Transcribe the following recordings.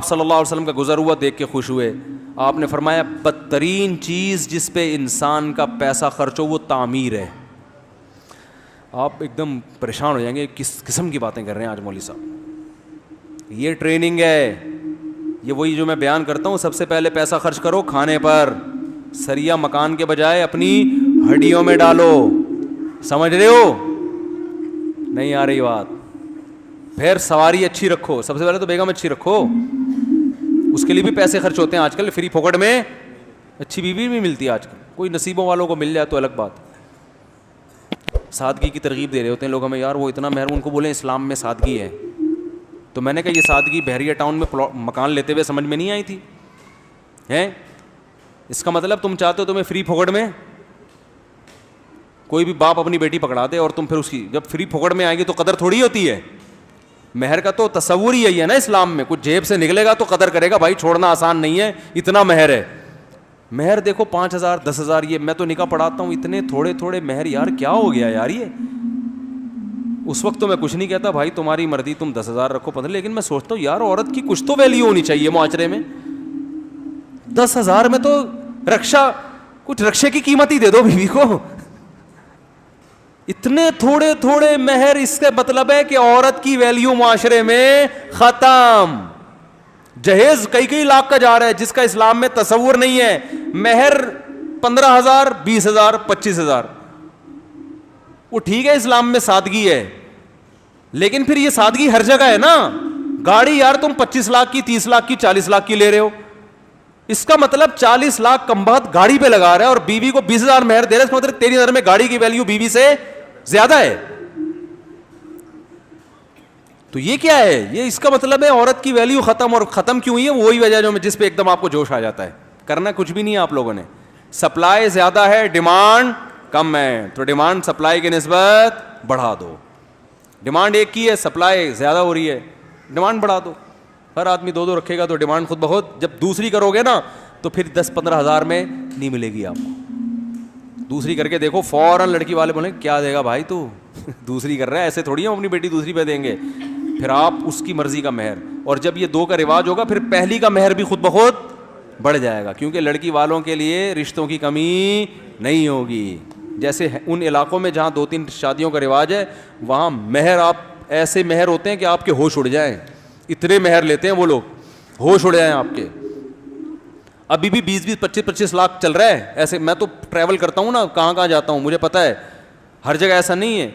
آپ صلی اللہ علیہ وسلم کا گزر ہوا دیکھ کے خوش ہوئے. آپ نے فرمایا بدترین چیز جس پہ انسان کا پیسہ خرچ ہو وہ تعمیر ہے. آپ ایک دم پریشان ہو جائیں گے, کس قسم کی باتیں کر رہے ہیں آج مولوی صاحب. یہ ٹریننگ ہے, یہ وہی جو میں بیان کرتا ہوں, سب سے پہلے پیسہ خرچ کرو کھانے پر, سریا مکان کے بجائے اپنی ہڈیوں میں ڈالو. سمجھ رہے ہو؟ نہیں آ رہی بات. پھر سواری اچھی رکھو, سب سے پہلے تو بیگم اچھی رکھو, اس کے لیے بھی پیسے خرچ ہوتے ہیں آج کل, فری پھوکٹ میں اچھی بیوی بھی ملتی ہے آج کل. کوئی نصیبوں والوں کو مل جائے تو الگ بات. سادگی کی ترغیب دے رہے ہوتے ہیں لوگ ہمیں, یار وہ اتنا مہر, ان کو بولیں اسلام میں سادگی ہے. تو میں نے کہا یہ سادگی بحریہ ٹاؤن میں مکان لیتے ہوئے سمجھ میں نہیں آئی تھی ہیں. اس کا مطلب تم چاہتے ہو تمہیں فری پھوکٹ میں کوئی بھی باپ اپنی بیٹی پکڑا دے اور تم پھر اس کی جب فری پھوکٹ میں آئے گی تو قدر تھوڑی ہوتی ہے. مہر کا تو تصور ہی یہی ہے نا اسلام میں, کچھ جیب سے نکلے گا تو قدر کرے گا. بھائی چھوڑنا آسان نہیں ہے, اتنا مہر ہے. مہر دیکھو 5,000 10,000, یہ میں تو نکاح پڑھاتا ہوں, اتنے تھوڑے تھوڑے مہر, یار کیا ہو گیا یار. یہ اس وقت تو میں کچھ نہیں کہتا, بھائی تمہاری مرضی, تم 10,000 رکھو 15, لیکن میں سوچتا ہوں یار عورت کی کچھ تو ویلیو ہونی چاہیے معاشرے میں. 10,000 میں تو رکشا, کچھ رکشے کی قیمت ہی دے دو بیوی کو. اتنے تھوڑے تھوڑے مہر, اس کا مطلب ہے کہ عورت کی ویلیو معاشرے میں ختم. جہیز کئی لاکھ کا جا رہا ہے جس کا اسلام میں تصور نہیں ہے. مہر 15,000 20,000 25,000, وہ ٹھیک ہے اسلام میں سادگی ہے, لیکن پھر یہ سادگی ہر جگہ ہے نا. گاڑی یار تم 25 لاکھ کی 30 لاکھ کی 40 لاکھ کی لے رہے ہو, اس کا مطلب 40 لاکھ کم بخت گاڑی پہ لگا رہا ہے اور بیوی کو 20,000 مہر دے رہا ہے. اس کا مطلب تیری نظر میں گاڑی کی ویلیو بیوی سے زیادہ ہے. تو یہ کیا ہے؟ یہ اس کا مطلب ہے عورت کی ویلیو ختم. اور ختم کیوں ہوئی ہے؟ وہی وجہ جو جس پہ ایک دم آپ کو جوش آ جاتا ہے. کرنا کچھ بھی نہیں ہے آپ لوگوں نے. سپلائی زیادہ ہے, ڈیمانڈ کم ہے, تو ڈیمانڈ سپلائی کی نسبت بڑھا دو. ڈیمانڈ ایک کی ہے, سپلائی زیادہ ہو رہی ہے, ڈیمانڈ بڑھا دو. ہر آدمی 2 رکھے گا تو ڈیمانڈ خود بخود, جب دوسری کرو گے نا تو پھر 10-15 ہزار میں نہیں ملے گی آپ کو. دوسری کر کے دیکھو, فوراً لڑکی والے بولیں کیا دے گا بھائی تو, دوسری کر رہا ہے, ایسے تھوڑی ہم اپنی بیٹی دوسری پہ دیں گے. پھر آپ اس کی مرضی کا مہر, اور جب یہ 2 کا رواج ہوگا پھر پہلی کا مہر بھی خود بخود بڑھ جائے گا, کیونکہ لڑکی والوں کے لیے رشتوں کی کمی نہیں ہوگی. جیسے ان علاقوں میں جہاں 2-3 شادیوں کا رواج ہے, وہاں مہر آپ ایسے مہر ہوتے ہیں کہ آپ کے ہوش اڑ جائیں. اتنے مہر لیتے ہیں وہ لوگ, ہوش اڑ جائیں آپ کے. ابھی بھی 20-25 لاکھ چل رہا ہے ایسے. میں تو ٹریول کرتا ہوں نا, کہاں کہاں جاتا ہوں, مجھے پتا ہے ہر جگہ ایسا نہیں ہے.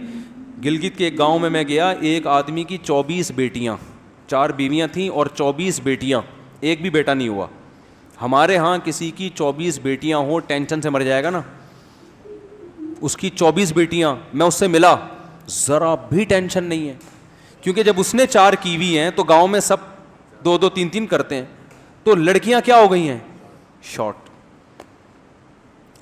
گلگت کے ایک گاؤں میں گیا, ایک آدمی کی 24 بیٹیاں, 4 بیویاں تھیں اور 24 بیٹیاں, ایک بھی بیٹا نہیں ہوا. ہمارے ہاں کسی کی 24 بیٹیاں ہوں ٹینشن سے مر جائے گا نا. اس کی 24 بیٹیاں, میں اس سے ملا, ذرا بھی ٹینشن نہیں ہے, کیونکہ جب اس نے 4 کی ہوئی ہیں تو گاؤں میں سب 2-2 3-3 کرتے ہیں. تو لڑکیاں کیا ہو گئی ہیں, شارٹ.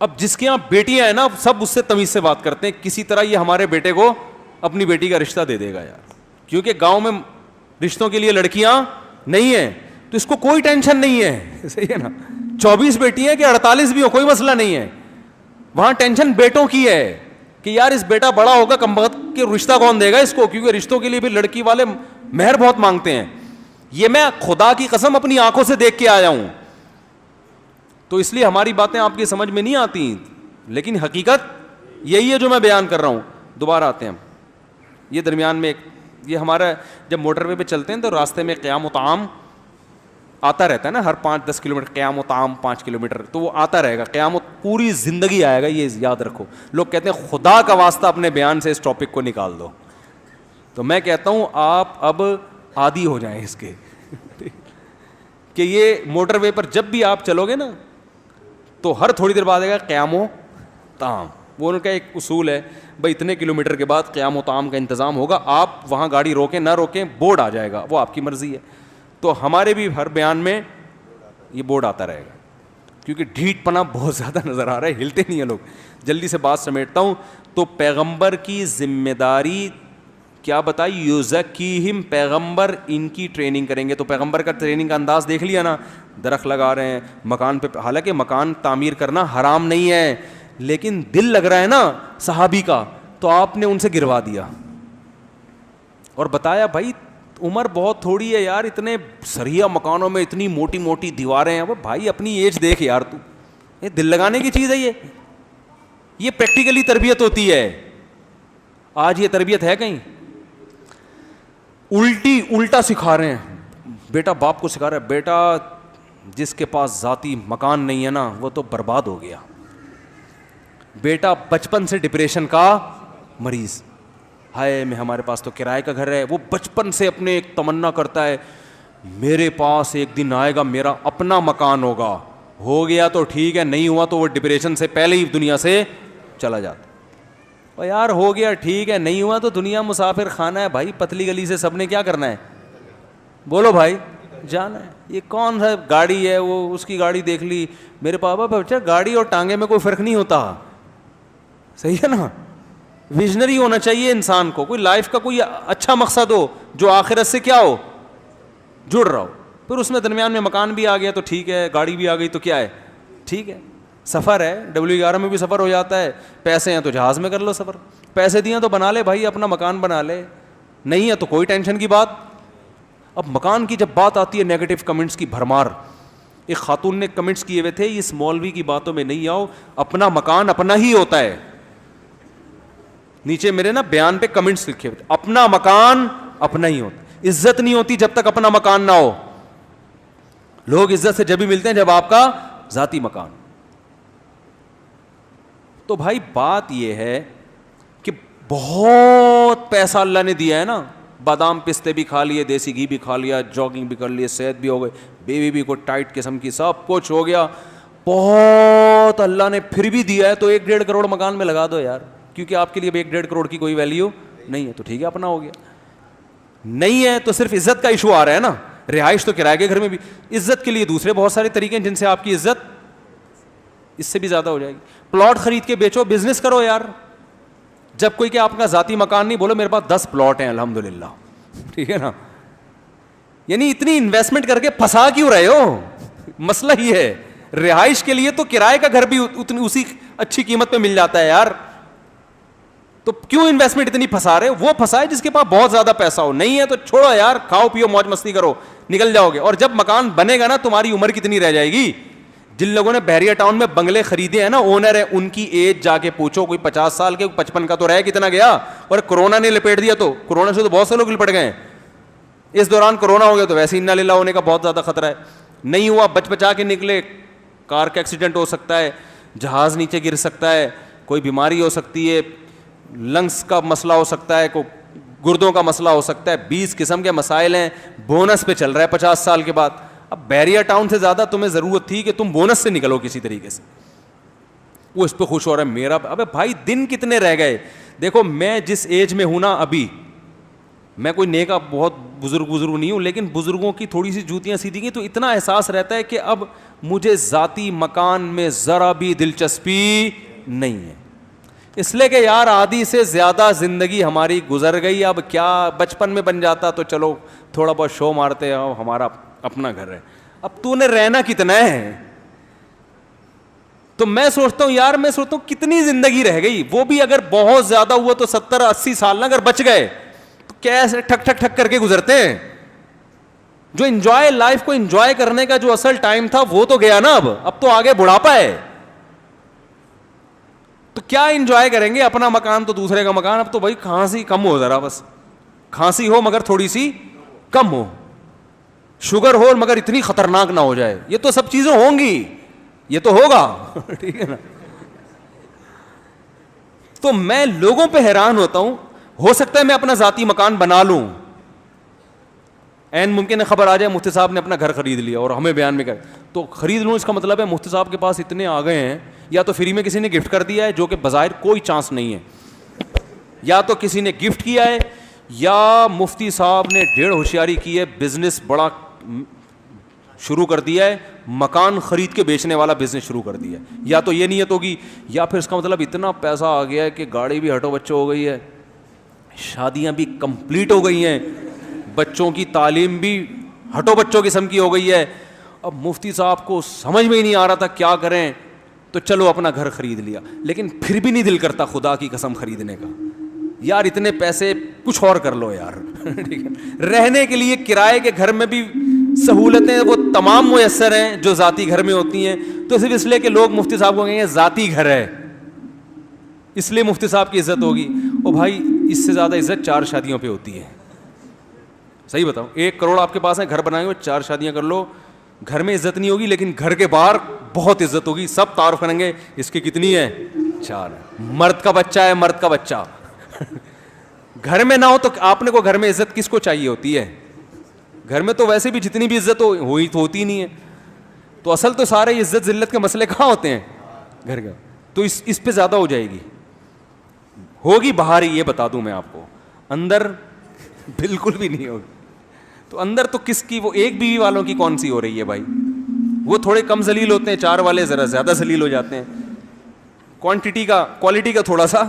اب جس کے یہاں بیٹیاں ہیں نا, سب اس سے تمیز سے بات کرتے ہیں, کسی طرح یہ ہمارے بیٹے کو اپنی بیٹی کا رشتہ دے دے گا یار, کیونکہ گاؤں میں رشتوں کے لیے لڑکیاں نہیں ہیں. تو اس کو کوئی ٹینشن نہیں ہے, صحیح ہے نا. 24 بیٹی ہیں کہ 48 بھی ہو, کوئی مسئلہ نہیں ہے. وہاں ٹینشن بیٹوں کی ہے کہ یار اس بیٹا بڑا ہوگا کم وقت کہ رشتہ کون دے گا اس کو, کیونکہ رشتوں کے لیے بھی لڑکی والے مہر بہت مانگتے ہیں. یہ میں خدا کی قسم اپنی آنکھوں سے دیکھ کے آیا ہوں. تو اس لیے ہماری باتیں آپ کی سمجھ میں نہیں آتی, لیکن حقیقت یہی ہے جو میں بیان کر رہا ہوں. دوبارہ آتے ہیں ہم, یہ درمیان میں یہ ہمارا جب موٹر وے پہ چلتے ہیں تو راستے میں قیام و طعام آتا رہتا ہے نا, ہر 5-10 کلومیٹر قیام و طعام 5 کلومیٹر, تو وہ آتا رہے گا. قیام پوری زندگی آئے گا, یہ یاد رکھو. لوگ کہتے ہیں خدا کا واسطہ اپنے بیان سے اس ٹاپک کو نکال دو, تو میں کہتا ہوں آپ اب عادی ہو جائیں اس کے کہ یہ موٹر وے پر جب بھی آپ چلو گے نا تو ہر تھوڑی دیر بعد آئے گا قیام و طعام. وہ ان کا ایک اصول ہے, بھائی اتنے کلومیٹر کے بعد قیام و طعام کا انتظام ہوگا, آپ وہاں گاڑی روکیں نہ روکیں بورڈ آ جائے گا, وہ آپ کی مرضی ہے. تو ہمارے بھی ہر بیان میں یہ بورڈ آتا رہے گا, کیونکہ ڈھیٹ پنا بہت زیادہ نظر آ رہا ہے, ہلتے نہیں ہیں لوگ. جلدی سے بات سمیٹتا ہوں. تو پیغمبر کی ذمہ داری کیا بتائی, یزکیہم, پیغمبر ان کی ٹریننگ کریں گے. تو پیغمبر کا ٹریننگ کا انداز دیکھ لیا نا, درخت لگا رہے ہیں مکان پہ, حالانکہ مکان تعمیر کرنا حرام نہیں ہے, لیکن دل لگ رہا ہے نا صحابی کا, تو آپ نے ان سے گروا دیا اور بتایا بھائی عمر بہت تھوڑی ہے یار, اتنے سریا مکانوں میں اتنی موٹی موٹی دیواریں ہیں. اب بھائی اپنی ایج دیکھ یار, تو یہ دل لگانے کی چیز ہے, یہ پریکٹیکلی تربیت ہوتی ہے. آج یہ تربیت ہے کہیں؟ الٹا سکھا رہے ہیں. بیٹا باپ کو سکھا رہا ہے, بیٹا جس کے پاس ذاتی مکان نہیں ہے نا وہ تو برباد ہو گیا. بیٹا بچپن سے ڈپریشن کا مریض, ہائے میں ہمارے پاس تو کرائے کا گھر ہے. وہ بچپن سے اپنے ایک تمنا کرتا ہے میرے پاس ایک دن آئے گا میرا اپنا مکان ہوگا. ہو گیا تو ٹھیک ہے, نہیں ہوا تو وہ ڈپریشن سے پہلے ہی دنیا سے چلا جاتا. اور یار ہو گیا ٹھیک ہے, نہیں ہوا تو دنیا مسافر خانہ ہے بھائی. پتلی گلی سے سب نے کیا کرنا ہے, بولو بھائی, جانا ہے. یہ کون سا گاڑی ہے, وہ اس کی گاڑی دیکھ لی, میرے پاپا بچہ گاڑی اور ٹانگے میں کوئی فرق نہیں ہوتا. صحیح ہے نا. ویژنری ہونا چاہیے انسان کو, کوئی لائف کا کوئی اچھا مقصد ہو جو آخرت سے کیا ہو, جڑ رہا ہو. پھر اس میں درمیان میں مکان بھی آ گیا تو ٹھیک ہے, گاڑی بھی آ گئی تو کیا ہے, ٹھیک ہے. سفر ہے, W11 میں بھی سفر ہو جاتا ہے. پیسے ہیں تو جہاز میں کر لو سفر, پیسے دیے تو بنا لے بھائی اپنا مکان بنا لے, نہیں ہے تو کوئی ٹینشن کی بات. اب مکان کی جب بات آتی ہے, نیگیٹو کمنٹس کی بھرمار. ایک خاتون نے کمنٹس کیے ہوئے تھے, اس مولوی کی باتوں میں نہیں آؤ, اپنا مکان اپنا ہی ہوتا ہے. نیچے میرے نا بیان پہ کمنٹس لکھے ہوئے تھے, اپنا مکان اپنا ہی ہوتا. عزت نہیں ہوتی جب تک اپنا مکان نہ ہو. لوگ عزت سے جب بھی ملتے ہیں جب آپ کا ذاتی مکان. تو بھائی بات یہ ہے کہ بہت پیسہ اللہ نے دیا ہے نا, بادام پستے بھی کھا لیے, دیسی گھی بھی کھا لیا, جاگنگ بھی کر لیے, صحت بھی ہو گئی, بیوی بھی کوئی ٹائٹ قسم کی, سب کچھ ہو گیا, بہت اللہ نے پھر بھی دیا ہے. تو 1.5 کروڑ مکان میں لگا دو یار, کیونکہ آپ کے لیے 1.5 کروڑ کی کوئی ویلیو نہیں ہے تو ٹھیک ہے اپنا ہو گیا. نہیں ہے تو صرف عزت کا ایشو آ رہا ہے نا. رہائش تو کرائے کے گھر میں بھی, عزت کے لیے دوسرے بہت سارے طریقے ہیں جن سے آپ کی عزت اس سے بھی زیادہ ہو جائے گی. پلاٹ خرید کے بیچو, بزنس کرو یار. جب کوئی کہ آپ کا ذاتی مکان نہیں, بولو میرے پاس 10 پلاٹ ہیں الحمدللہ, ٹھیک ہے نا. یعنی اتنی انویسٹمنٹ کر کے پھنسا کیوں رہے ہو, مسئلہ ہی ہے. رہائش کے لیے تو کرائے کا گھر بھی اسی اچھی قیمت پہ مل جاتا ہے یار. تو کیوں انویسٹمنٹ اتنی پھنسا رہے؟ وہ پھنسائے جس کے پاس بہت زیادہ پیسہ ہو. نہیں ہے تو چھوڑو یار, کھاؤ پیو موج مستی کرو, نکل جاؤ گے. اور جب مکان بنے گا نا, تمہاری عمر کتنی رہ جائے گی. جن لوگوں نے بحریہ ٹاؤن میں بنگلے خریدے ہیں نا, اونر ہیں, ان کی ایج جا کے پوچھو, کوئی 50 سال کے, 55 کا تو رہ کتنا گیا. اور کورونا نے لپیٹ دیا, تو کورونا سے تو بہت سے لوگ لپٹ گئے ہیں. اس دوران کورونا ہو گیا تو ویسے انا للہ ہونے کا بہت زیادہ خطرہ ہے. نہیں ہوا, بچا کے نکلے, کار کا ایکسیڈنٹ ہو سکتا ہے, جہاز نیچے گر سکتا ہے, کوئی بیماری ہو سکتی ہے, لنگس کا مسئلہ ہو سکتا ہے, کوئی گردوں کا مسئلہ ہو سکتا ہے, 20 قسم کے مسائل ہیں. بونس پہ چل رہا ہے 50 سال کے بعد. اب بحریہ ٹاؤن سے زیادہ تمہیں ضرورت تھی کہ تم بونس سے نکلو کسی طریقے سے. وہ اس پہ خوش ہو رہا ہے میرا. ابے بھائی دن کتنے رہ گئے. دیکھو میں جس ایج میں ہوں نا ابھی, میں کوئی نیکا بہت بزرگ نہیں ہوں, لیکن بزرگوں کی تھوڑی سی جوتیاں سیدھی گئی تو اتنا احساس رہتا ہے کہ اب مجھے ذاتی مکان میں ذرا بھی دلچسپی نہیں ہے. اس لیے کہ یار آدھی سے زیادہ زندگی ہماری گزر گئی. اب کیا بچپن میں بن جاتا تو چلو تھوڑا بہت شو مارتے, ہمارا اپنا گھر ہے. اب تو نے رہنا کتنا ہے. تو میں سوچتا ہوں یار, میں سوچتا ہوں کتنی زندگی رہ گئی. وہ بھی اگر بہت زیادہ ہوا تو 70-80 سال نہ اگر بچ گئے تو کیسے ٹھک ٹھک ٹھک کر کے گزرتے ہیں. جو انجوائے لائف کو انجوائے کرنے کا جو اصل ٹائم تھا وہ تو گیا نا. اب تو آگے بڑھاپا ہے, تو کیا انجوائے کریں گے. اپنا مکان تو دوسرے کا مکان. اب تو بھائی کھانسی کم ہو ذرا, بس کھانسی ہو مگر تھوڑی سی کم ہو, شوگر ہو مگر اتنی خطرناک نہ ہو جائے. یہ تو سب چیزیں ہوں گی, یہ تو ہوگا, ٹھیک ہے نا. تو میں لوگوں پہ حیران ہوتا ہوں. ہو سکتا ہے میں اپنا ذاتی مکان بنا لوں, این ممکن ہے خبر آ جائے مفتی صاحب نے اپنا گھر خرید لیا اور ہمیں بیان میں کر, تو خرید لوں اس کا مطلب ہے مفتی صاحب کے پاس اتنے آ گئے ہیں, یا تو فری میں کسی نے گفٹ کر دیا ہے جو کہ بظاہر کوئی چانس نہیں ہے, یا تو کسی نے گفٹ کیا ہے, یا مفتی صاحب نے ڈھیر ہوشیاری کی ہے, بزنس بڑا شروع کر دیا ہے, مکان خرید کے بیچنے والا بزنس شروع کر دیا ہے. یا تو یہ نیت ہوگی, یا پھر اس کا مطلب اتنا پیسہ آ گیا ہے کہ گاڑی بھی ہٹو بچوں ہو گئی ہے, شادیاں بھی کمپلیٹ ہو گئی ہیں, بچوں کی تعلیم بھی ہٹو بچوں قسم کی ہو گئی ہے. اب مفتی صاحب کو سمجھ میں ہی نہیں آ رہا تھا کیا کریں, تو چلو اپنا گھر خرید لیا. لیکن پھر بھی نہیں دل کرتا خدا کی قسم خریدنے کا. یار اتنے پیسے کچھ اور کر لو یار. ٹھیک ہے, رہنے کے لیے کرائے کے گھر میں بھی سہولتیں وہ تمام میسر ہیں جو ذاتی گھر میں ہوتی ہیں. تو صرف اس لیے کہ لوگ مفتی صاحب کو کہیں گے ذاتی گھر ہے, اس لیے مفتی صاحب کی عزت ہوگی. او بھائی, اس سے زیادہ عزت 4 شادیوں پہ ہوتی ہے. صحیح بتاؤ, 1 کروڑ آپ کے پاس ہے, گھر بنائے ہوئے 4 شادیاں کر لو, گھر میں عزت نہیں ہوگی, لیکن گھر کے باہر بہت عزت ہوگی. سب تعارف کریں گے اس کی کتنی ہے, 4 ہے. مرد کا بچہ ہے, مرد کا بچہ گھر میں نہ ہو تو آپ نے کو گھر میں عزت کس کو چاہیے ہوتی ہے؟ گھر میں تو ویسے بھی جتنی بھی عزت ہوئی تو ہوتی نہیں ہے. تو اصل تو سارے عزت ذلت کے مسئلے کہاں ہوتے ہیں؟ گھر کا. تو اس پہ زیادہ ہو جائے گی, ہوگی باہر ہی, یہ بتا دوں میں آپ کو, اندر بالکل بھی نہیں ہوگی. تو اندر تو کس کی, وہ ایک بیوی والوں کی کون سی ہو رہی ہے بھائی؟ وہ تھوڑے کم ذلیل ہوتے ہیں, 4 والے ذرا زیادہ ذلیل ہو جاتے ہیں. کوالٹی کا تھوڑا سا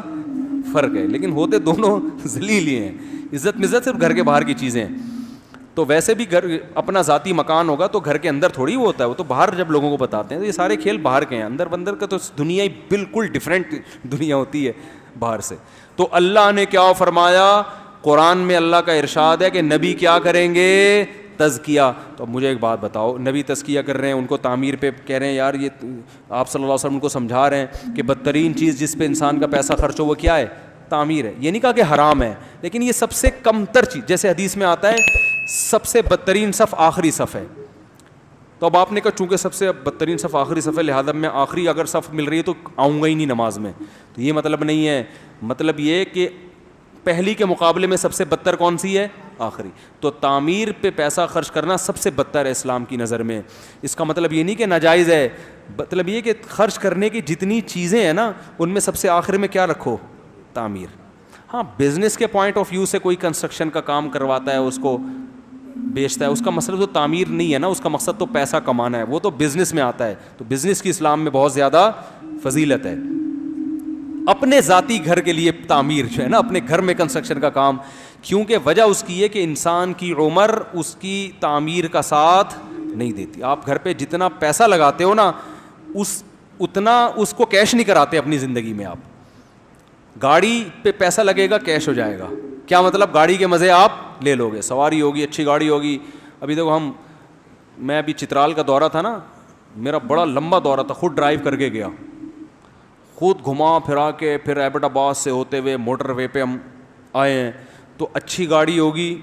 فرق ہے, لیکن ہوتے دونوں ذلیل ہی ہیں. عزت مزت صرف گھر کے باہر کی چیزیں ہیں. تو ویسے بھی گھر اپنا ذاتی مکان ہوگا تو گھر کے اندر تھوڑی وہ ہوتا ہے, وہ تو باہر جب لوگوں کو بتاتے ہیں. تو یہ سارے کھیل باہر کے ہیں, اندر بندر کا تو دنیا ہی بالکل ڈفرینٹ دنیا ہوتی ہے باہر سے. تو اللہ نے کیا فرمایا, قرآن میں اللہ کا ارشاد ہے کہ نبی کیا کریں گے, تزکیہ. تو اب مجھے ایک بات بتاؤ, نبی تزکیہ کر رہے ہیں, ان کو تعمیر پہ کہہ رہے ہیں, یار یہ آپ صلی اللہ علیہ وسلم کو سمجھا رہے ہیں کہ بدترین چیز جس پہ انسان کا پیسہ خرچ ہو وہ کیا ہے, تعمیر ہے. یہ نہیں کہا کہ حرام ہے, لیکن یہ سب سے کم تر چیز, جیسے حدیث میں آتا ہے سب سے بدترین صف آخری صف ہے. تو اب آپ نے کہا چونکہ سب سے بدترین صف آخری صف ہے, لہٰذا میں آخری اگر صف مل رہی ہے تو آؤں گا ہی نہیں نماز میں. تو یہ مطلب نہیں ہے, مطلب یہ کہ پہلی کے مقابلے میں سب سے بدتر کون سی ہے, آخری. تو تعمیر پہ پیسہ خرچ کرنا سب سے بدتر ہے اسلام کی نظر میں. اس کا مطلب یہ نہیں کہ ناجائز ہے, مطلب یہ کہ خرچ کرنے کی جتنی چیزیں ہیں نا ان میں سب سے آخر میں کیا رکھو, تعمیر. ہاں, بزنس کے پوائنٹ آف ویو سے کوئی کنسٹرکشن کا کام کرواتا ہے, اس کو بیچتا ہے, اس کا مطلب تو تعمیر نہیں ہے نا, اس کا مقصد تو پیسہ کمانا ہے, وہ تو بزنس میں آتا ہے. تو بزنس کی اسلام میں بہت زیادہ فضیلت ہے. اپنے ذاتی گھر کے لیے تعمیر جو ہے نا, اپنے گھر میں کنسٹرکشن کا کام, کیونکہ وجہ اس کی ہے کہ انسان کی عمر اس کی تعمیر کا ساتھ نہیں دیتی. آپ گھر پہ جتنا پیسہ لگاتے ہو نا اتنا اس کو کیش نہیں کراتے اپنی زندگی میں. آپ گاڑی پہ پیسہ لگے گا, کیش ہو جائے گا, کیا مطلب گاڑی کے مزے آپ لے لو گے, سواری ہوگی, اچھی گاڑی ہوگی. ابھی دیکھو میں ابھی چترال کا دورہ تھا نا, میرا بڑا لمبا دورہ تھا, خود ڈرائیو کر کے گیا, خود گھما پھرا کے, پھر ایبٹ آباد سے ہوتے ہوئے موٹر وے پہ ہم آئے ہیں. تو اچھی گاڑی ہوگی,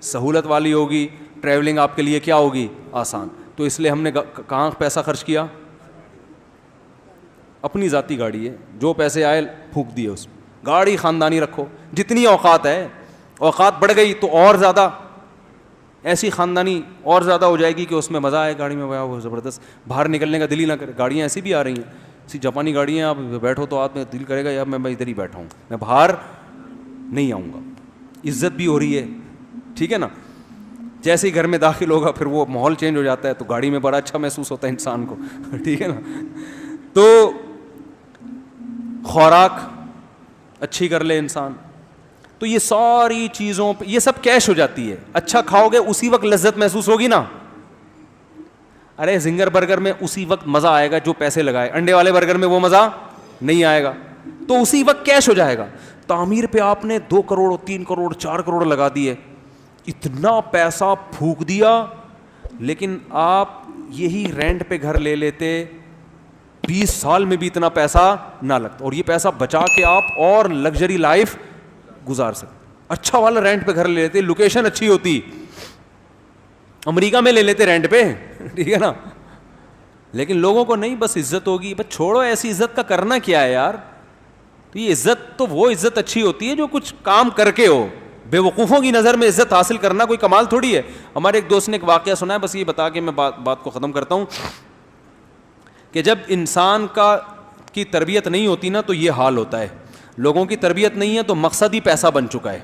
سہولت والی ہوگی, ٹریولنگ آپ کے لیے کیا ہوگی, آسان. تو اس لیے ہم نے کہاں پیسہ خرچ کیا, اپنی ذاتی گاڑی ہے, جو پیسے آئے پھونک دیے اس میں. گاڑی خاندانی رکھو, جتنی اوقات ہے, اوقات بڑھ گئی تو اور زیادہ ایسی خاندانی اور زیادہ ہو جائے گی کہ اس میں مزہ آئے گاڑی میں, وہ زبردست, باہر نکلنے کا دل ہی نہ کرے. گاڑیاں ایسی بھی آ رہی ہیں, ایسی جاپانی گاڑیاں, آپ بیٹھو تو آپ میں دل کرے گا یار میں ادھر ہی بیٹھا ہوں, میں باہر نہیں آؤں گا. عزت بھی ہو رہی ہے, ٹھیک ہے نا. جیسے ہی گھر میں داخل ہوگا پھر وہ ماحول چینج ہو جاتا ہے, تو گاڑی میں بڑا اچھا محسوس ہوتا ہے انسان کو, ٹھیک ہے نا. تو خوراک اچھی کر لے انسان, تو یہ ساری چیزوں پہ یہ سب کیش ہو جاتی ہے. اچھا کھاؤ گے اسی وقت لذت محسوس ہوگی نا. ارے زنگر برگر میں اسی وقت مزہ آئے گا جو پیسے لگائے, انڈے والے برگر میں وہ مزہ نہیں آئے گا, تو اسی وقت کیش ہو جائے گا. تعمیر پہ آپ نے 2 کروڑ 3 کروڑ 4 کروڑ لگا دیے, اتنا پیسہ پھونک دیا, لیکن آپ یہی رینٹ پہ گھر لے لیتے 20 سال میں بھی اتنا پیسہ نہ لگتا, اور یہ پیسہ بچا کے آپ اور لگژری لائف گزار سکتے. اچھا والا رینٹ پہ گھر لے لیتے, لوکیشن اچھی ہوتی, امریکہ میں لے لیتے رینٹ پہ, ٹھیک ہے نا. لیکن لوگوں کو نہیں, بس عزت ہوگی, بس چھوڑو, ایسی عزت کا کرنا کیا ہے یار. تو یہ عزت تو وہ عزت اچھی ہوتی ہے جو کچھ کام کر کے ہو. بے وقوفوں کی نظر میں عزت حاصل کرنا کوئی کمال تھوڑی ہے. ہمارے ایک دوست نے ایک واقعہ سنا ہے, بس یہ بتا کے میں بات کو ختم کرتا ہوں, کہ جب انسان کی تربیت نہیں ہوتی نا تو یہ حال ہوتا ہے. لوگوں کی تربیت نہیں ہے تو مقصد ہی پیسہ بن چکا ہے.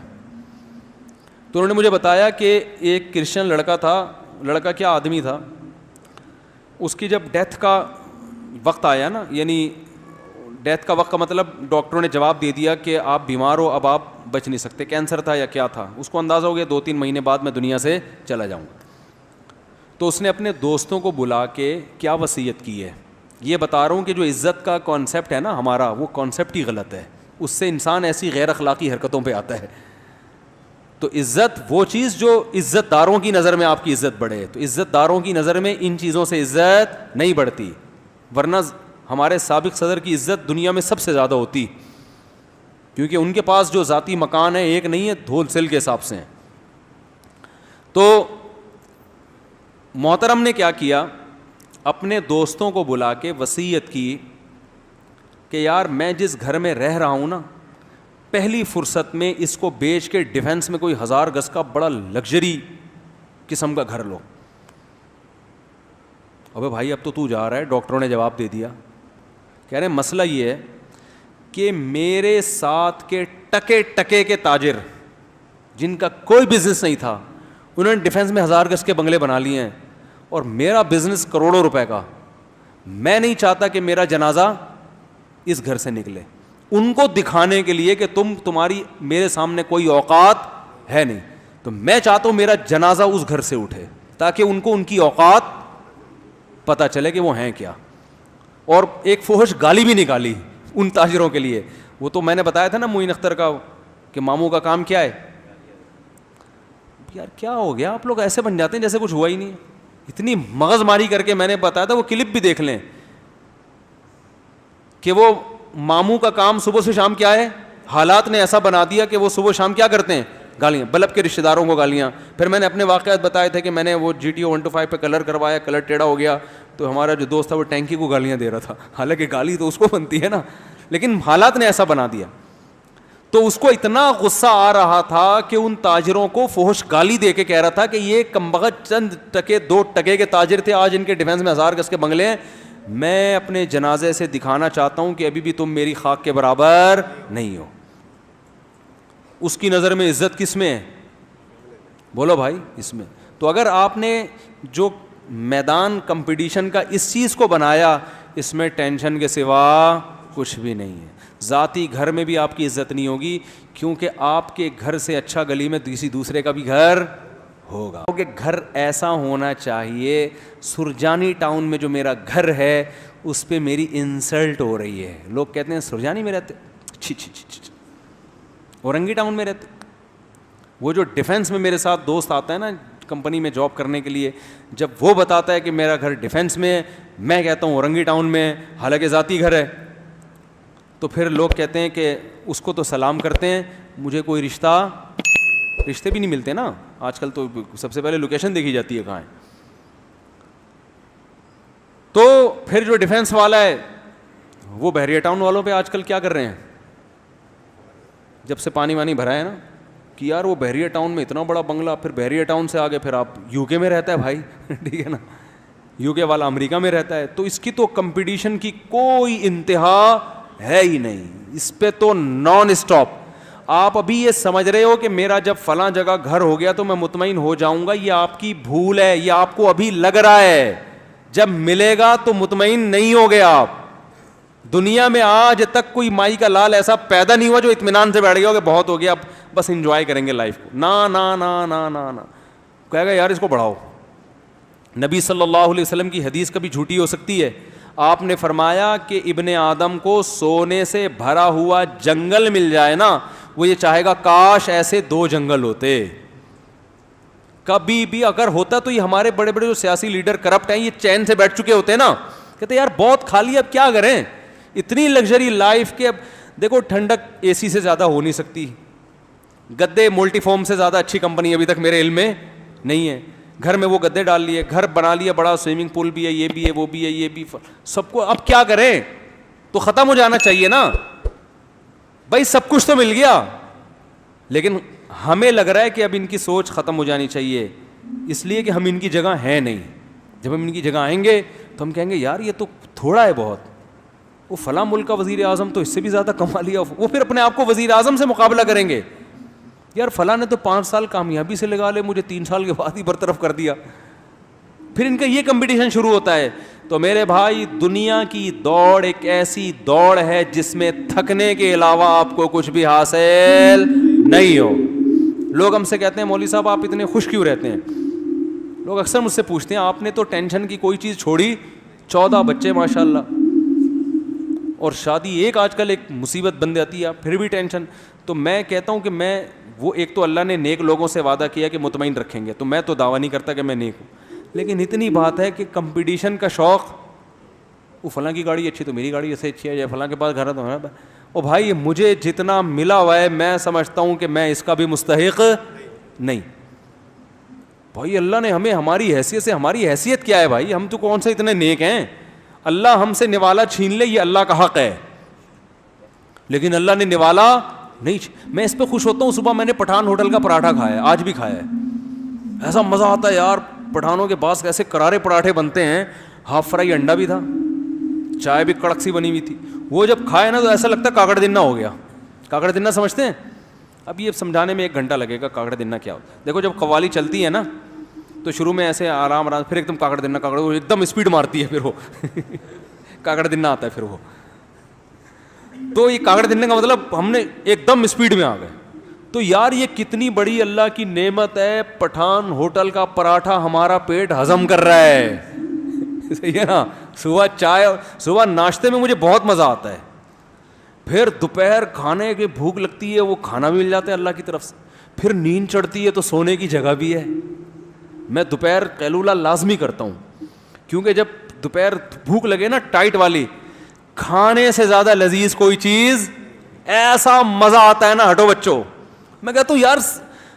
تو انہوں نے مجھے بتایا کہ ایک کرسچن لڑکا تھا, لڑکا کیا آدمی تھا, اس کی جب ڈیتھ کا وقت آیا نا, یعنی ڈیتھ کا وقت کا مطلب ڈاکٹروں نے جواب دے دیا کہ آپ بیمار ہو, اب آپ بچ نہیں سکتے, کینسر تھا یا کیا تھا, اس کو اندازہ ہو گیا 2-3 مہینے بعد میں دنیا سے چلا جاؤں گا. تو اس نے اپنے دوستوں کو بلا کے کیا وصیت کی ہے, یہ بتا رہا ہوں کہ جو عزت کا کانسیپٹ ہے نا ہمارا, وہ کانسیپٹ ہی غلط ہے, اس سے انسان ایسی غیر اخلاقی حرکتوں پہ آتا ہے. تو عزت وہ چیز جو عزت داروں کی نظر میں آپ کی عزت بڑھے. تو عزت داروں کی نظر میں ان چیزوں سے عزت نہیں بڑھتی, ورنہ ہمارے سابق صدر کی عزت دنیا میں سب سے زیادہ ہوتی, کیونکہ ان کے پاس جو ذاتی مکان ہے ایک نہیں ہے, ہول سیل کے حساب سے ہیں. تو محترم نے کیا کیا, اپنے دوستوں کو بلا کے وصیت کی کہ یار میں جس گھر میں رہ رہا ہوں نا, پہلی فرصت میں اس کو بیچ کے ڈیفینس میں کوئی 1000 گز کا بڑا لگژری قسم کا گھر لو. ابے بھائی اب تو جا رہا ہے. ڈاکٹروں نے جواب دے دیا, کہہ رہے ہیں مسئلہ یہ ہے کہ میرے ساتھ کے ٹکے ٹکے کے تاجر جن کا کوئی بزنس نہیں تھا, انہوں نے ڈیفینس میں 1000 گز کے بنگلے بنا لیے ہیں, اور میرا بزنس کروڑوں روپے کا. میں نہیں چاہتا کہ میرا جنازہ اس گھر سے نکلے, ان کو دکھانے کے لیے کہ تمہاری میرے سامنے کوئی اوقات ہے نہیں, تو میں چاہتا ہوں میرا جنازہ اس گھر سے اٹھے تاکہ ان کو ان کی اوقات پتہ چلے کہ وہ ہیں کیا. اور ایک فحش گالی بھی نکالی ان تاجروں کے لیے. وہ تو میں نے بتایا تھا نا معین اختر کا کہ ماموں کا کام کیا ہے. یار کیا ہو گیا, آپ لوگ ایسے بن جاتے ہیں جیسے کچھ ہوا ہی نہیں. اتنی مغز ماری کر کے میں نے بتایا تھا, وہ کلپ بھی دیکھ لیں کہ وہ ماموں کا کام صبح سے شام کیا ہے. حالات نے ایسا بنا دیا کہ وہ صبح شام کیا کرتے ہیں, گالیاں, بلب کے رشتہ داروں کو گالیاں. پھر میں نے اپنے واقعات بتائے تھے کہ میں نے وہ GTO 125 پہ کلر کروایا, کلر ٹیڑھا ہو گیا, تو ہمارا جو دوست تھا وہ ٹینکی کو گالیاں دے رہا تھا. حالانکہ گالی تو اس کو بنتی ہے نا, لیکن حالات نے ایسا بنا دیا. تو اس کو اتنا غصہ آ رہا تھا کہ ان تاجروں کو فحش گالی دے کے کہہ رہا تھا کہ یہ کمبخت چند ٹکے 2 ٹکے کے تاجر تھے, آج ان کے ڈیفینس میں 1000 گز کے بنگلے ہیں. میں اپنے جنازے سے دکھانا چاہتا ہوں کہ ابھی بھی تم میری خاک کے برابر نہیں ہو. اس کی نظر میں عزت کس میں ہے, بولو بھائی, اس میں. تو اگر آپ نے جو میدان کمپٹیشن کا اس چیز کو بنایا, اس میں ٹینشن کے سوا کچھ بھی نہیں ہے. ذاتی گھر میں بھی آپ کی عزت نہیں ہوگی, کیونکہ آپ کے گھر سے اچھا گلی میں کسی دوسرے کا بھی گھر ہوگا. کہ گھر ایسا ہونا چاہیے, سرجانی ٹاؤن میں جو میرا گھر ہے اس پہ میری انسلٹ ہو رہی ہے. لوگ کہتے ہیں سرجانی میں رہتے, چھی چھی چھی چھی, اورنگی ٹاؤن میں رہتے. وہ جو ڈیفینس میں میرے ساتھ دوست آتا ہے نا کمپنی میں جاب کرنے کے لیے, جب وہ بتاتا ہے کہ میرا گھر ڈیفینس میں ہے, میں کہتا ہوں اورنگی ٹاؤن میں, حالانکہ ذاتی گھر ہے. تو پھر لوگ کہتے ہیں کہ اس کو تو سلام کرتے ہیں, مجھے کوئی رشتے بھی نہیں ملتے نا آج کل, تو سب سے پہلے لوکیشن دیکھی جاتی ہے کہاں ہے. تو پھر جو ڈیفینس والا ہے وہ بحریہ ٹاؤن والوں پہ آج کل کیا کر رہے ہیں, جب سے پانی وانی بھرا ہے نا, کہ یار وہ بحریہ ٹاؤن میں اتنا بڑا بنگلہ, پھر بحریہ ٹاؤن سے آگے پھر آپ UK میں رہتا ہے بھائی, ٹھیک ہے نا, UK والا امریکہ میں رہتا ہے. تو اس کی تو کمپٹیشن کی کوئی انتہا ہے ہی نہیں, اس پہ تو نان اسٹاپ. آپ ابھی یہ سمجھ رہے ہو کہ میرا جب فلاں جگہ گھر ہو گیا تو میں مطمئن ہو جاؤں گا, یہ آپ کی بھول ہے. یہ آپ کو ابھی لگ رہا ہے, جب ملے گا تو مطمئن نہیں ہو گیا آپ. دنیا میں آج تک کوئی مائی کا لال ایسا پیدا نہیں ہوا جو اطمینان سے بیٹھ گیا ہو کہ بہت ہو گیا, اب بس انجوائے کریں گے لائف کو. نا نا نا نا نا نا, کہے گا یار اس کو بڑھاؤ. نبی صلی اللہ علیہ وسلم کی حدیث کبھی جھوٹی ہو سکتی ہے؟ آپ نے فرمایا کہ ابن آدم کو سونے سے بھرا ہوا جنگل مل جائے نا, وہ یہ چاہے گا کاش ایسے 2 جنگل ہوتے. کبھی بھی اگر ہوتا تو یہ ہمارے بڑے بڑے جو سیاسی لیڈر کرپٹ ہیں, یہ چین سے بیٹھ چکے ہوتے نا, کہتے یار بہت کھا لیا, اب کیا کریں, اتنی لگژری لائف کے. اب دیکھو ٹھنڈک AC سے زیادہ ہو نہیں سکتی, گدے ملٹی فارم سے زیادہ اچھی کمپنی ابھی تک میرے علم میں نہیں ہے. گھر میں وہ گدے ڈال لیے, گھر بنا لیا, بڑا سوئمنگ پول بھی ہے, یہ بھی ہے, وہ بھی ہے, یہ بھی, سب کو. اب کیا کریں, تو ختم ہو جانا چاہیے نا بھائی, سب کچھ تو مل گیا, لیکن ہمیں لگ رہا ہے کہ اب ان کی سوچ ختم ہو جانی چاہیے, اس لیے کہ ہم ان کی جگہ ہیں نہیں. جب ہم ان کی جگہ آئیں گے تو ہم کہیں گے یار یہ تو تھوڑا ہے بہت, وہ فلاں ملک کا وزیر اعظم تو اس سے بھی زیادہ کما لیا. وہ پھر اپنے آپ کو وزیر اعظم سے مقابلہ کریں گے, یار فلاں نے تو 5 سال کامیابی سے لگا لے, مجھے 3 سال کے بعد ہی برطرف کر دیا. پھر ان کا یہ کمپٹیشن شروع ہوتا ہے. تو میرے بھائی, دنیا کی دوڑ ایک ایسی دوڑ ہے جس میں تھکنے کے علاوہ آپ کو کچھ بھی حاصل نہیں ہو. لوگ ہم سے کہتے ہیں مولوی صاحب آپ اتنے خوش کیوں رہتے ہیں؟ لوگ اکثر مجھ سے پوچھتے ہیں آپ نے تو ٹینشن کی کوئی چیز چھوڑی, 14 بچے ماشاء اللہ, اور شادی ایک آج کل ایک مصیبت بن جاتی ہے, پھر بھی ٹینشن. تو میں کہتا ہوں کہ میں وہ ایک تو اللہ نے نیک لوگوں سے وعدہ کیا کہ مطمئن رکھیں گے, تو میں تو دعویٰ نہیں کرتا کہ میں نیک ہوں, لیکن اتنی بات ہے کہ کمپٹیشن کا شوق, وہ فلاں کی گاڑی اچھی تو میری گاڑی ایسے اچھی ہے, یا فلاں کے پاس گھر ہے تو میرا, او بھائی مجھے جتنا ملا ہوا ہے میں سمجھتا ہوں کہ میں اس کا بھی مستحق نہیں. بھائی اللہ نے ہمیں ہماری حیثیت سے, ہماری حیثیت کیا ہے بھائی, ہم تو کون سے اتنے نیک ہیں, اللہ ہم سے نوالا چھین لے یہ اللہ کا حق ہے, لیکن اللہ نے نوالا نہیں. میں اس پہ خوش ہوتا ہوں, صبح میں نے پٹھان ہوٹل کا پراٹھا کھایا ہے, آج بھی کھایا ہے, ایسا مزہ آتا ہے یار. پٹھانوں کے پاس ایسے کرارے پراٹھے بنتے ہیں, ہاف فرائی انڈا بھی تھا, چائے بھی کڑک سی بنی ہوئی تھی, وہ جب کھائے نا تو ایسا لگتا ہے کاکڑ دنہ ہو گیا. کاکڑ دنہ سمجھتے ہیں؟ اب یہ سمجھانے میں 1 گھنٹہ لگے گا کاکڑ دنہ کیا ہوتا ہے. دیکھو جب قوالی چلتی ہے نا تو شروع میں ایسے آرام آرام, پھر ایک دم کاکڑ دنہ, کاکڑ ایک دم اسپیڈ مارتی ہے, پھر وہ کاکڑ دنہ آتا ہے پھر وہ. تو یہ کاکڑ دنہ کا مطلب ہم نے ایک دم اسپیڈ میں آ گئے. تو یار یہ کتنی بڑی اللہ کی نعمت ہے, پٹھان ہوٹل کا پراٹھا ہمارا پیٹ ہضم کر رہا ہے, صحیح ہے نا. صبح چائے, صبح ناشتے میں مجھے بہت مزہ آتا ہے, پھر دوپہر کھانے کی بھوک لگتی ہے, وہ کھانا بھی مل جاتا ہے اللہ کی طرف سے, پھر نیند چڑھتی ہے تو سونے کی جگہ بھی ہے. میں دوپہر قیلولہ لازمی کرتا ہوں, کیونکہ جب دوپہر بھوک لگے نا ٹائٹ والی, کھانے سے زیادہ لذیذ کوئی چیز, ایسا مزہ آتا ہے نا, ہٹو بچوں. میں کہتا ہوں یار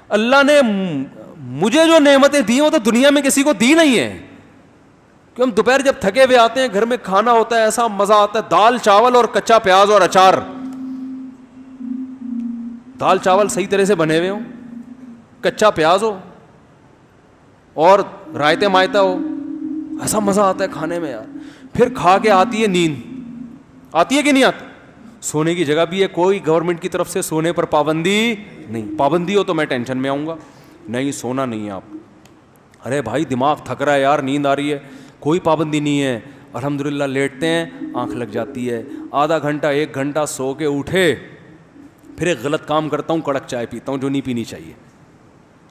اللہ نے مجھے جو نعمتیں دی وہ تو دنیا میں کسی کو دی نہیں ہے, کہ ہم دوپہر جب تھکے ہوئے آتے ہیں, گھر میں کھانا ہوتا ہے, ایسا مزہ آتا ہے, دال چاول اور کچا پیاز اور اچار, دال چاول صحیح طرح سے بنے ہوئے ہوں, کچا پیاز ہو اور رائتے مائتا ہو, ایسا مزہ آتا ہے کھانے میں یار. پھر کھا کے آتی ہے نیند, آتی ہے کہ نہیں آتی, سونے کی جگہ بھی ہے, کوئی گورنمنٹ کی طرف سے سونے پر پابندی نہیں. پابندی ہو تو میں ٹینشن میں آؤں گا, نہیں سونا نہیں ہے آپ. ارے بھائی دماغ تھک رہا ہے یار, نیند آ رہی ہے, کوئی پابندی نہیں ہے, الحمدللہ لیٹتے ہیں, آنکھ لگ جاتی ہے, آدھا گھنٹہ 1 گھنٹہ سو کے اٹھے, پھر ایک غلط کام کرتا ہوں, کڑک چائے پیتا ہوں جو نہیں پینی چاہیے.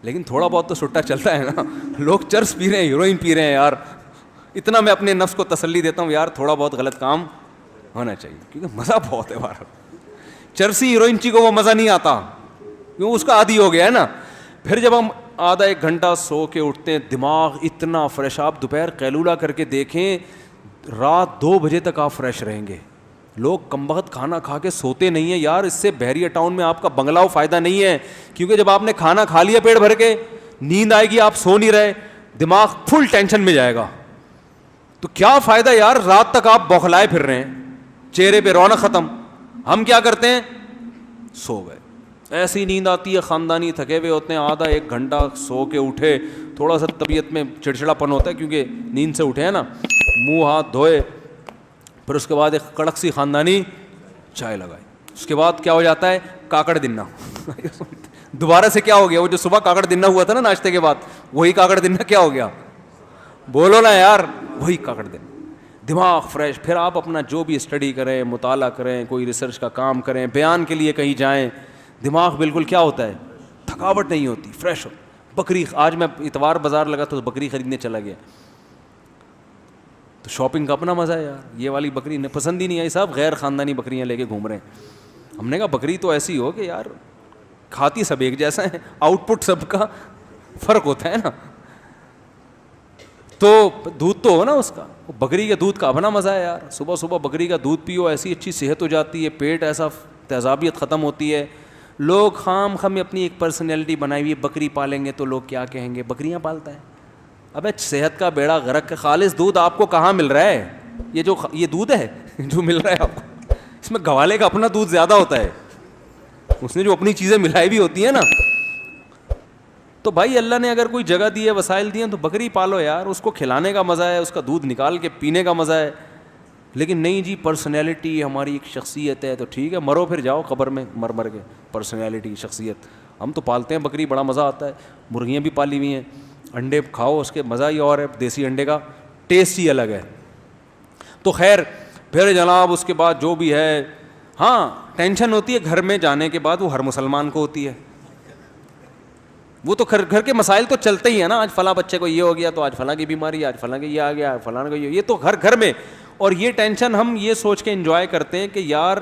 لیکن تھوڑا بہت تو سٹا چلتا ہے نا, لوگ چرس پی رہے ہیں, ہیروئن پی رہے ہیں یار, اتنا میں اپنے نفس کو تسلی دیتا ہوں یار تھوڑا بہت غلط کام ہونا چاہیے, کیونکہ مزہ بہت ہے بار. چرسی ہیروئن چی کو وہ مزہ نہیں آتا, کیوں اس کا عادی ہو گیا ہے نا. پھر جب ہم آدھا 1 گھنٹہ سو کے اٹھتے ہیں, دماغ اتنا فریش, آپ دوپہر قیلولہ کر کے دیکھیں, رات 2 بجے تک آپ فریش رہیں گے. لوگ کمبخت کھانا کھا کے سوتے نہیں ہیں یار, اس سے بحریہ ٹاؤن میں آپ کا بنگلہ فائدہ نہیں ہے, کیونکہ جب آپ نے کھانا کھا لیا پیٹ بھر کے, نیند آئے گی, آپ سو نہیں رہے, دماغ فل ٹینشن میں جائے گا, تو کیا فائدہ یار, رات تک آپ بوکھلائے پھر رہے ہیں, چہرے پہ رونق ختم. ہم کیا کرتے ہیں, سو گئے, ایسی نیند آتی ہے, خاندانی تھکے ہوئے ہوتے ہیں, آدھا 1 گھنٹہ سو کے اٹھے, تھوڑا سا طبیعت میں چڑچڑا پن ہوتا ہے کیونکہ نیند سے اٹھے ہیں نا, منہ ہاتھ دھوئے, پھر اس کے بعد ایک کڑک سی خاندانی چائے لگائی, اس کے بعد کیا ہو جاتا ہے, کاکڑ دنہ. دوبارہ سے کیا ہو گیا, وہ جو صبح کاکڑ دنہ ہوا تھا نا ناشتے کے بعد, وہی کاکڑ دنہ کیا ہو گیا, بولو نا یار, وہی کاکڑ دنہ. دماغ فریش, پھر آپ اپنا جو بھی اسٹڈی کریں, مطالعہ کریں, کوئی ریسرچ کا کام کریں, بیان کے لیے کہیں جائیں, دماغ بالکل کیا ہوتا ہے, تھکاوٹ نہیں ہوتی, فریش ہو. بکری, آج میں اتوار بازار لگا تو بکری خریدنے چلا گیا, تو شاپنگ کا اپنا مزہ ہے یار. یہ والی بکری نے پسند ہی نہیں آئی, صاحب غیر خاندانی بکریاں لے کے گھوم رہے ہیں. ہم نے کہا بکری تو ایسی ہو کہ یار کھاتی سب ایک جیسا ہے, آؤٹ پٹ سب کا فرق ہوتا ہے نا, تو دودھ تو ہو نا اس کا. بکری کے دودھ کا اپنا مزہ ہے یار, صبح صبح بکری کا دودھ پیو, ایسی اچھی صحت ہو جاتی ہے, پیٹ ایسا تیزابیت ختم ہوتی ہے. لوگ خام خام اپنی ایک پرسنالٹی بنائی ہوئی ہے, بکری پالیں گے تو لوگ کیا کہیں گے, بکریاں پالتا ہے. ابے صحت کا بیڑا غرق, خالص دودھ آپ کو کہاں مل رہا ہے, یہ دودھ ہے جو مل رہا ہے آپ کو, اس میں گوالے کا اپنا دودھ زیادہ ہوتا ہے, اس نے جو اپنی چیزیں ملائی بھی ہوتی ہیں نا. تو بھائی اللہ نے اگر کوئی جگہ دی ہے, وسائل دیے ہیں, تو بکری پالو یار, اس کو کھلانے کا مزہ ہے, اس کا دودھ نکال کے پینے کا مزہ ہے. لیکن نہیں جی, پرسنالٹی ہماری ایک شخصیت ہے, تو ٹھیک ہے, مرو پھر جاؤ قبر میں مر کے, پرسنالٹی شخصیت. ہم تو پالتے ہیں بکری, بڑا مزہ آتا ہے, مرغیاں بھی پالی ہوئی ہیں, انڈے کھاؤ, اس کے مزہ ہی اور ہے, دیسی انڈے کا ٹیسٹ ہی الگ ہے. تو خیر پھر جناب اس کے بعد جو بھی ہے, ہاں ٹینشن ہوتی ہے گھر میں جانے کے بعد, وہ ہر مسلمان کو ہوتی ہے. وہ تو گھر کے مسائل تو چلتے ہی ہیں نا, آج فلاں بچے کو یہ ہو گیا, تو آج فلاں کی بیماری, آج فلاں کے یہ آ گیا, فلاں کو یہ تو گھر میں. اور یہ ٹینشن ہم یہ سوچ کے انجوائے کرتے ہیں کہ یار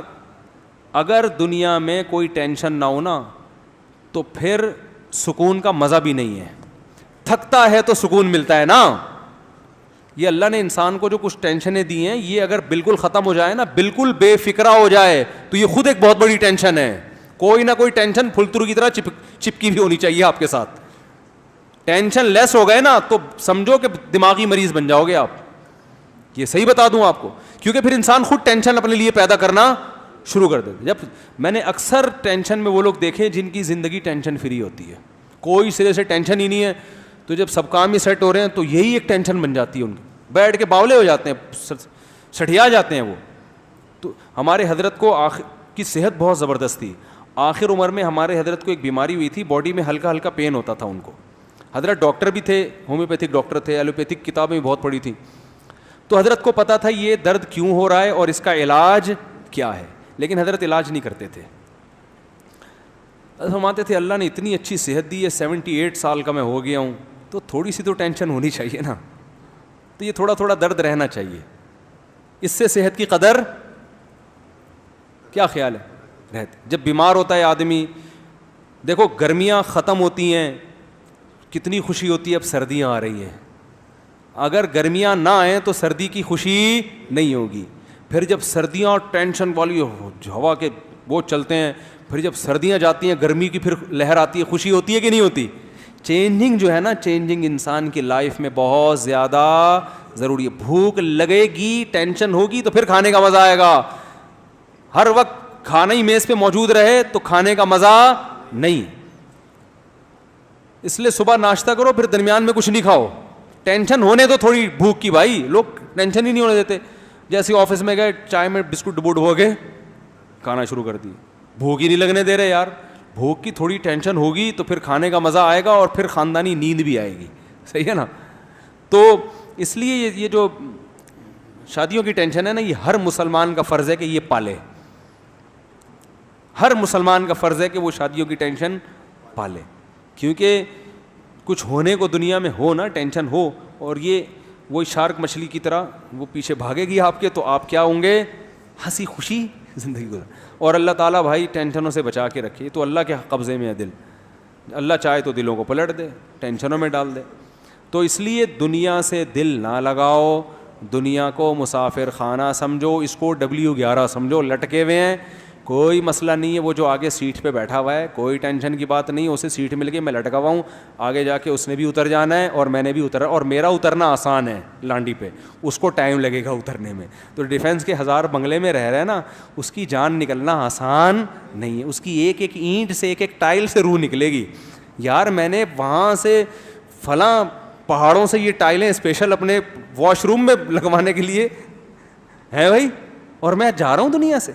اگر دنیا میں کوئی ٹینشن نہ ہو نا تو پھر سکون کا مزہ بھی نہیں ہے. تھکتا ہے تو سکون ملتا ہے نا. یہ اللہ نے انسان کو جو کچھ ٹینشنیں دی ہیں, یہ اگر بالکل ختم ہو جائے نا, بالکل بے فکرہ ہو جائے, تو یہ خود ایک بہت بڑی ٹینشن ہے. کوئی نہ کوئی ٹینشن پھلترو کی طرح چپکی بھی ہونی چاہیے آپ کے ساتھ. ٹینشن لیس ہو گئے نا تو سمجھو کہ دماغی مریض بن جاؤ گے آپ. یہ صحیح بتا دوں آپ کو, کیونکہ پھر انسان خود ٹینشن اپنے لیے پیدا کرنا شروع کر دیتے. جب میں نے اکثر ٹینشن میں وہ لوگ دیکھے جن کی زندگی ٹینشن فری ہوتی ہے, کوئی سرے سے ٹینشن ہی نہیں ہے, تو جب سب کام ہی سیٹ ہو رہے ہیں تو یہی ایک ٹینشن بن جاتی ہے ان کی, بیٹھ کے باولے ہو جاتے ہیں, سٹھیا جاتے ہیں وہ. تو ہمارے حضرت کو کی صحت بہت زبردست تھی. آخر عمر میں ہمارے حضرت کو ایک بیماری ہوئی تھی, باڈی میں ہلکا ہلکا پین ہوتا تھا ان کو. حضرت ڈاکٹر بھی تھے, ہومیوپیتھک ڈاکٹر تھے, ایلوپیتھک کتابیں بھی بہت پڑھی تھیں. تو حضرت کو پتہ تھا یہ درد کیوں ہو رہا ہے اور اس کا علاج کیا ہے, لیکن حضرت علاج نہیں کرتے تھے. فرماتے تھے اللہ نے اتنی اچھی صحت دی ہے, 78 سال کا میں ہو گیا ہوں, تو تھوڑی سی تو ٹینشن ہونی چاہیے نا, تو یہ تھوڑا تھوڑا درد رہنا چاہیے, اس سے صحت کی قدر. کیا خیال ہے رہتے جب بیمار ہوتا ہے آدمی. دیکھو گرمیاں ختم ہوتی ہیں, کتنی خوشی ہوتی ہے, اب سردیاں آ رہی ہیں. اگر گرمیاں نہ آئیں تو سردی کی خوشی نہیں ہوگی. پھر جب سردیاں ٹینشن والی ہوا کے وہ چلتے ہیں, پھر جب سردیاں جاتی ہیں گرمی کی پھر لہر آتی ہے, خوشی ہوتی ہے کہ نہیں ہوتی. چینجنگ جو ہے نا, چینجنگ انسان کی لائف میں بہت زیادہ ضروری ہے. بھوک لگے گی, ٹینشن ہوگی تو پھر کھانے کا مزہ آئے گا. ہر وقت کھانا ہی میز پہ موجود رہے تو کھانے کا مزہ نہیں. اس لیے صبح ناشتہ کرو, پھر درمیان میں کچھ نہیں کھاؤ. ٹینشن ہونے تو تھوڑی بھوک کی, بھائی لوگ ٹینشن ہی نہیں ہونے دیتے. جیسے آفس میں گئے, چائے میں بسکٹ ڈبو ڈبو کے کھانا شروع کر دی, بھوک ہی نہیں لگنے دے رہے یار. بھوک کی تھوڑی ٹینشن ہوگی تو پھر کھانے کا مزہ آئے گا اور پھر خاندانی نیند بھی آئے گی. صحیح ہے نا. تو اس لیے یہ جو شادیوں کی ٹینشن ہے نا, یہ ہر مسلمان کا فرض ہے کہ یہ پالے. ہر مسلمان کا فرض ہے کہ وہ شادیوں کی ٹینشن پالے, کیونکہ کچھ ہونے کو دنیا میں ہو نا, ٹینشن ہو, اور یہ وہی شارک مچھلی کی طرح وہ پیچھے بھاگے گی آپ کے, تو آپ کیا ہوں گے, ہنسی خوشی زندگی گزار. اور اللہ تعالیٰ بھائی ٹینشنوں سے بچا کے رکھے, تو اللہ کے قبضے میں ہے دل. اللہ چاہے تو دلوں کو پلٹ دے, ٹینشنوں میں ڈال دے. تو اس لیے دنیا سے دل نہ لگاؤ, دنیا کو مسافر خانہ سمجھو, اس کو W11 سمجھو, لٹکے ہوئے ہیں, کوئی مسئلہ نہیں ہے. وہ جو آگے سیٹ پہ بیٹھا ہوا ہے, کوئی ٹینشن کی بات نہیں, اسے سیٹ مل گئی, میں لٹکا ہوا ہوں, آگے جا کے اس نے بھی اتر جانا ہے اور میں نے بھی اترا, اور میرا اترنا آسان ہے لانڈی پہ, اس کو ٹائم لگے گا اترنے میں. تو ڈیفینس کے 1000 بنگلے میں رہ رہے ہیں نا, اس کی جان نکلنا آسان نہیں ہے. اس کی ایک ایک اینٹ سے, ایک ایک ٹائل سے روح نکلے گی. یار میں نے وہاں سے فلاں پہاڑوں سے یہ ٹائلیں اسپیشل اپنے واش روم میں لگوانے کے لیے ہیں بھائی, اور میں جا رہا ہوں دنیا سے.